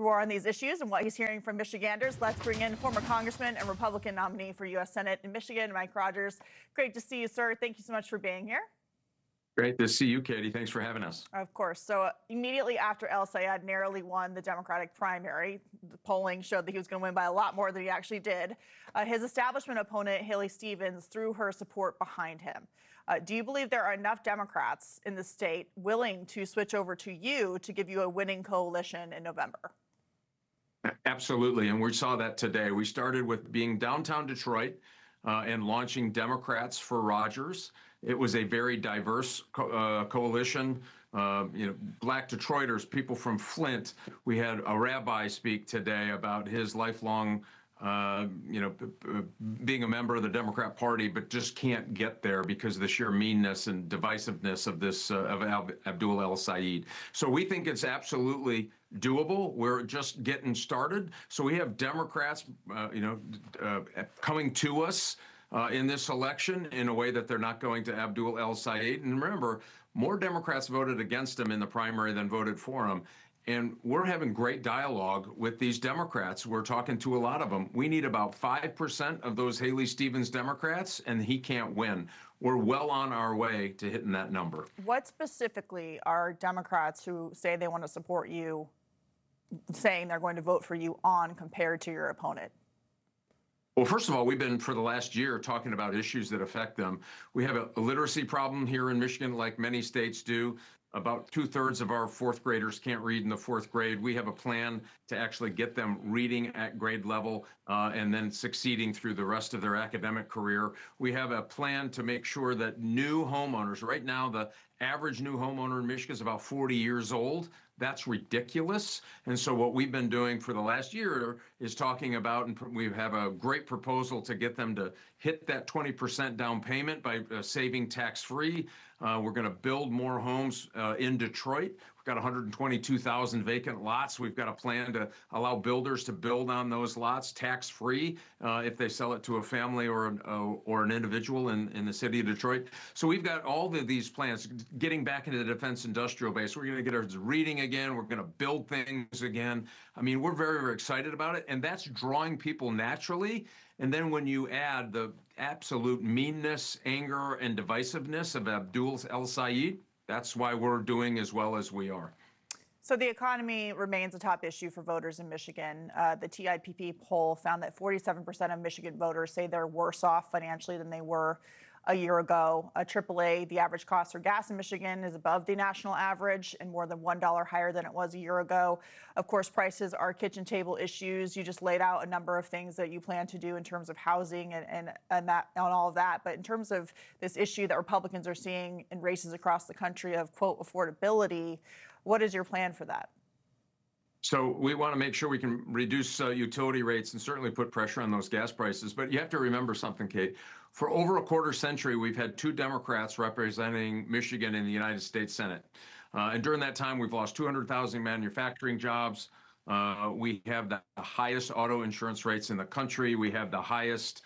For more on these issues and what he's hearing from Michiganders, let's bring in former Congressman and Republican nominee for U.S. Senate in Michigan, Mike Rogers. Great to see you, sir. Thank you so much for being here. Great to see you, Katie. Thanks for having us. Of course. So immediately after El-Sayed narrowly won the Democratic primary, the polling showed that he was going to win by a lot more than he actually did. His establishment opponent, Haley Stevens, threw her support behind him. Do you believe there are enough Democrats in the state willing to switch over to you to give you a winning coalition in November? Absolutely. And we saw that today. We started with being downtown Detroit and launching Democrats for Rogers. It was a very diverse coalition. Black Detroiters, people from Flint. We had a rabbi speak today about his lifelong being a member of the Democrat Party, but just can't get there because of the sheer meanness and divisiveness of this of Abdul El-Sayed. So we think it's absolutely doable. We're just getting started. So we have Democrats, coming to us in this election in a way that they're not going to Abdul El-Sayed. And remember, more Democrats voted against him in the primary than voted for him. And we're having great dialogue with these Democrats. We're talking to a lot of them. We need about 5% of those Haley Stevens Democrats, and he can't win. We're well on our way to hitting that number. What specifically are Democrats who say they want to support you saying they're going to vote for you on compared to your opponent? Well, first of all, we've been for the last year talking about issues that affect them. We have a literacy problem here in Michigan, like many states do. About 2/3 of our fourth graders can't read in the fourth grade. We have a plan to actually get them reading at grade level and then succeeding through the rest of their academic career. We have a plan to make sure that new homeowners, right now the average new homeowner in Michigan is about 40 years old. That's ridiculous. And so what we've been doing for the last year is talking about, and we have a great proposal to get them to hit that 20% down payment by saving tax-free. We're going to build more homes in Detroit. We've got 122,000 vacant lots. We've got a plan to allow builders to build on those lots tax-free if they sell it to a family or an individual in the city of Detroit. So we've got all of these plans, getting back into the defense industrial base. We're going to get our reading again. We're going to build things again. I mean, we're very, very excited about it, and that's drawing people naturally. And then when you add the absolute meanness, anger, and divisiveness of Abdul El-Sayed, that's why we're doing as well as we are. So the economy remains a top issue for voters in Michigan. The TIPP poll found that 47% of Michigan voters say they're worse off financially than they were a year ago. AAA, the average cost for gas in Michigan is above the national average and more than $1 higher than it was a year ago. Of course, prices are kitchen table issues. You just laid out a number of things that you plan to do in terms of housing and all of that. But in terms of this issue that Republicans are seeing in races across the country of, quote, affordability, what is your plan for that? So we want to make sure we can reduce utility rates and certainly put pressure on those gas prices. But you have to remember something, Kate. For over a quarter century, we've had two Democrats representing Michigan in the United States Senate. And during that time, we've lost 200,000 manufacturing jobs. We have the highest auto insurance rates in the country. We have the highest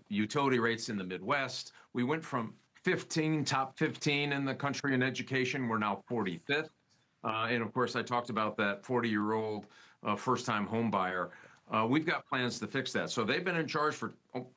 utility rates in the Midwest. We went from top 15 in the country in education. We're now 45th. And of course, I talked about that 40-year-old first-time home buyer. We've got plans to fix that. So they've been in charge for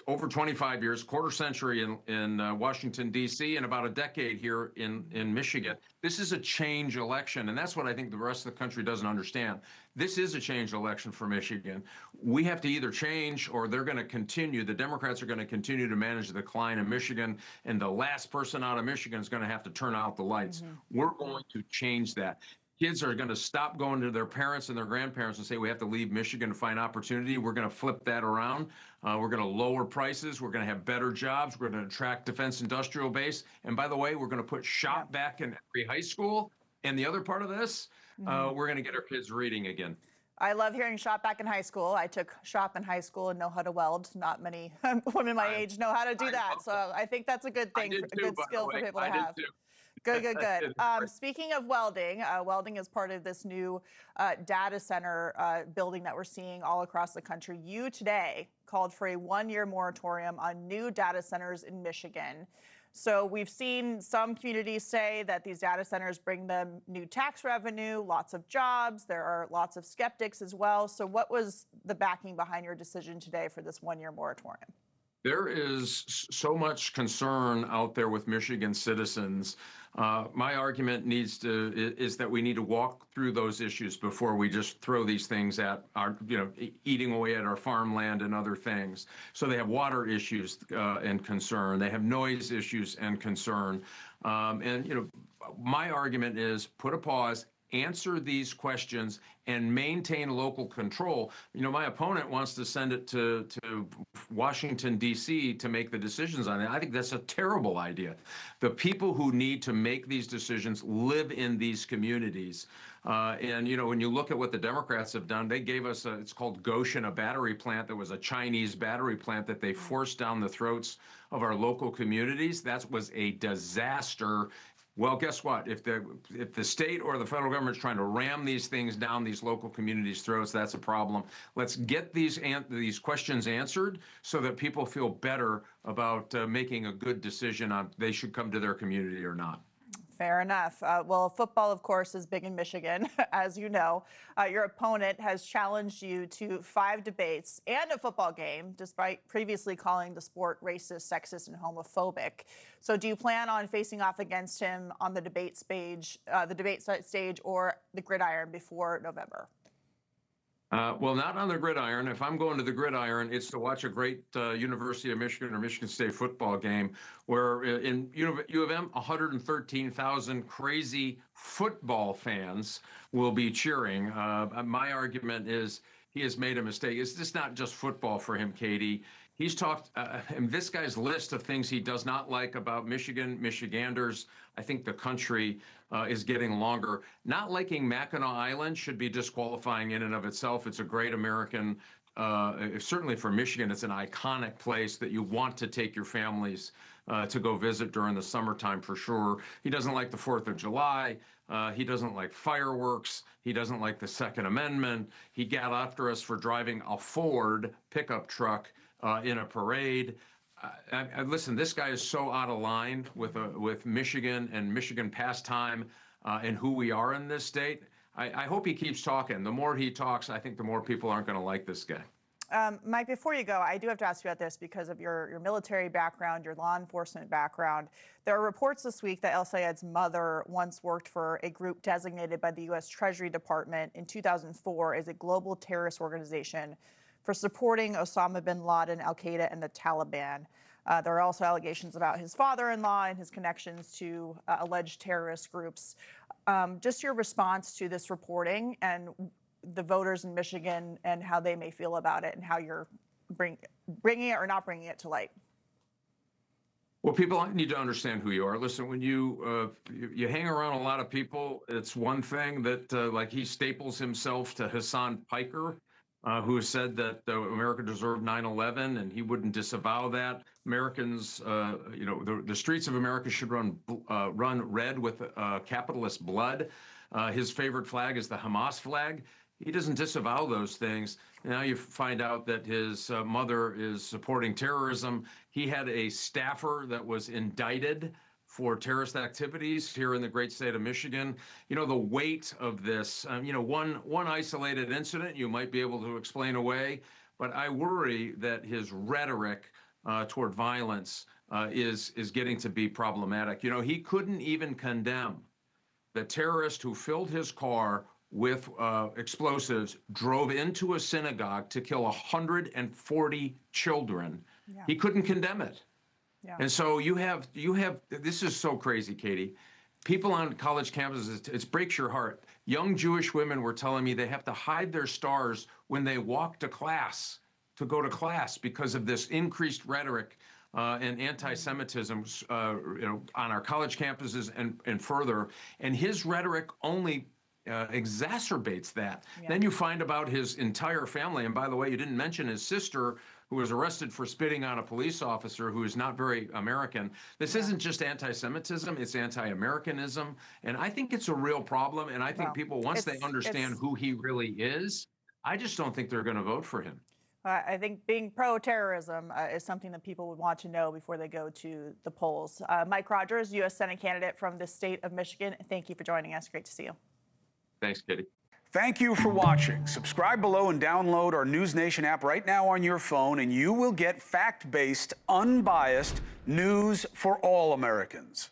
over 25 years, quarter century in Washington, D.C., and about a decade here in Michigan. This is a change election, and that's what I think the rest of the country doesn't understand. This is a change election for Michigan. We have to either change or they're going to continue. The Democrats are going to continue to manage the decline in Michigan, and the last person out of Michigan is going to have to turn out the lights. We're going to change that. Kids are going to stop going to their parents and their grandparents and say, we have to leave Michigan to find opportunity. We're going to flip that around. We're going to lower prices. We're going to have better jobs. We're going to attract defense industrial base. And by the way, we're going to put shop back in every high school. And the other part of this, we're going to get our kids reading again. I love hearing shop back in high school. I took shop in high school and know how to weld. Not many women my age know how to do that. So I think that's a good thing, a good skill for people to have. Good, good, good. Speaking of welding, welding is part of this new data center building that we're seeing all across the country. You today called for a one-year moratorium on new data centers in Michigan. So we've seen some communities say that these data centers bring them new tax revenue, lots of jobs. There are lots of skeptics as well. So what was the backing behind your decision today for this one-year moratorium? There is so much concern out there with Michigan citizens. My argument is that we need to walk through those issues before we just throw these things at our, eating away at our farmland and other things. So they have water issues and concern. They have noise issues and concern. My argument is put a pause, answer these questions, and maintain local control. My opponent wants to send it to Washington, D.C. to make the decisions on it. I think that's a terrible idea. The people who need to make these decisions live in these communities. When you look at what the Democrats have done, they gave us, it's called Goshen, a battery plant that was a Chinese battery plant that they forced down the throats of our local communities. That was a disaster. Well, guess what? If the state or the federal government is trying to ram these things down these local communities' throats, that's a problem. Let's get these questions answered so that people feel better about making a good decision on they should come to their community or not. Fair enough. Well, football, of course, is big in Michigan, as you know. Your opponent has challenged you to 5 debates and a football game, despite previously calling the sport racist, sexist, and homophobic. So do you plan on facing off against him on the debate stage or the gridiron before November? Well, not on the gridiron. If I'm going to the gridiron, it's to watch a great University of Michigan or Michigan State football game where in U of M, 113,000 crazy football fans will be cheering. My argument is he has made a mistake. It's just not just football for him, Katie. He's talked, and this guy's list of things he does not like about Michigan, Michiganders, I think the country is getting longer. Not liking Mackinac Island should be disqualifying in and of itself. It's a great American, certainly for Michigan, it's an iconic place that you want to take your families to go visit during the summertime for sure. He doesn't like the 4th of July. He doesn't like fireworks. He doesn't like the Second Amendment. He got after us for driving a Ford pickup truck in a parade. Listen, this guy is so out of line with Michigan and Michigan pastime and who we are in this state. I hope he keeps talking. The more he talks, I think the more people aren't going to like this guy. Mike, before you go, I do have to ask you about this because of your military background, your law enforcement background. There are reports this week that El-Sayed's mother once worked for a group designated by the U.S. Treasury Department in 2004 as a global terrorist organization for supporting Osama bin Laden, Al-Qaeda, and the Taliban. There are also allegations about his father-in-law and his connections to alleged terrorist groups. Just your response to this reporting and the voters in Michigan and how they may feel about it and how you're bringing it or not bringing it to light. Well, people need to understand who you are. Listen, when you hang around a lot of people, it's one thing that like he staples himself to Hassan Piker, who said that America deserved 9/11, and he wouldn't disavow that. Americans, the streets of America should run red with capitalist blood. His favorite flag is the Hamas flag. He doesn't disavow those things. Now you find out that his mother is supporting terrorism. He had a staffer that was indicted for terrorist activities here in the great state of Michigan. The weight of this, one isolated incident you might be able to explain away, but I worry that his rhetoric toward violence is getting to be problematic. He couldn't even condemn the terrorist who filled his car with explosives, drove into a synagogue to kill 140 children. Yeah. He couldn't condemn it. Yeah. And so you have, this is so crazy, Katie. People on college campuses, it breaks your heart. Young Jewish women were telling me they have to hide their stars when they walk to class, to go to class, because of this increased rhetoric and anti-Semitism on our college campuses and further. And his rhetoric only exacerbates that. Yeah. Then you find about his entire family. And by the way, you didn't mention his sister, who was arrested for spitting on a police officer who is not very American. This isn't just anti-Semitism, it's anti-Americanism. And I think it's a real problem. And I think people, once they understand who he really is, I just don't think they're going to vote for him. I think being pro-terrorism is something that people would want to know before they go to the polls. Mike Rogers, U.S. Senate candidate from the state of Michigan, thank you for joining us. Great to see you. Thanks, Katie. Thank you for watching. Subscribe below and download our NewsNation app right now on your phone, and you will get fact-based, unbiased news for all Americans.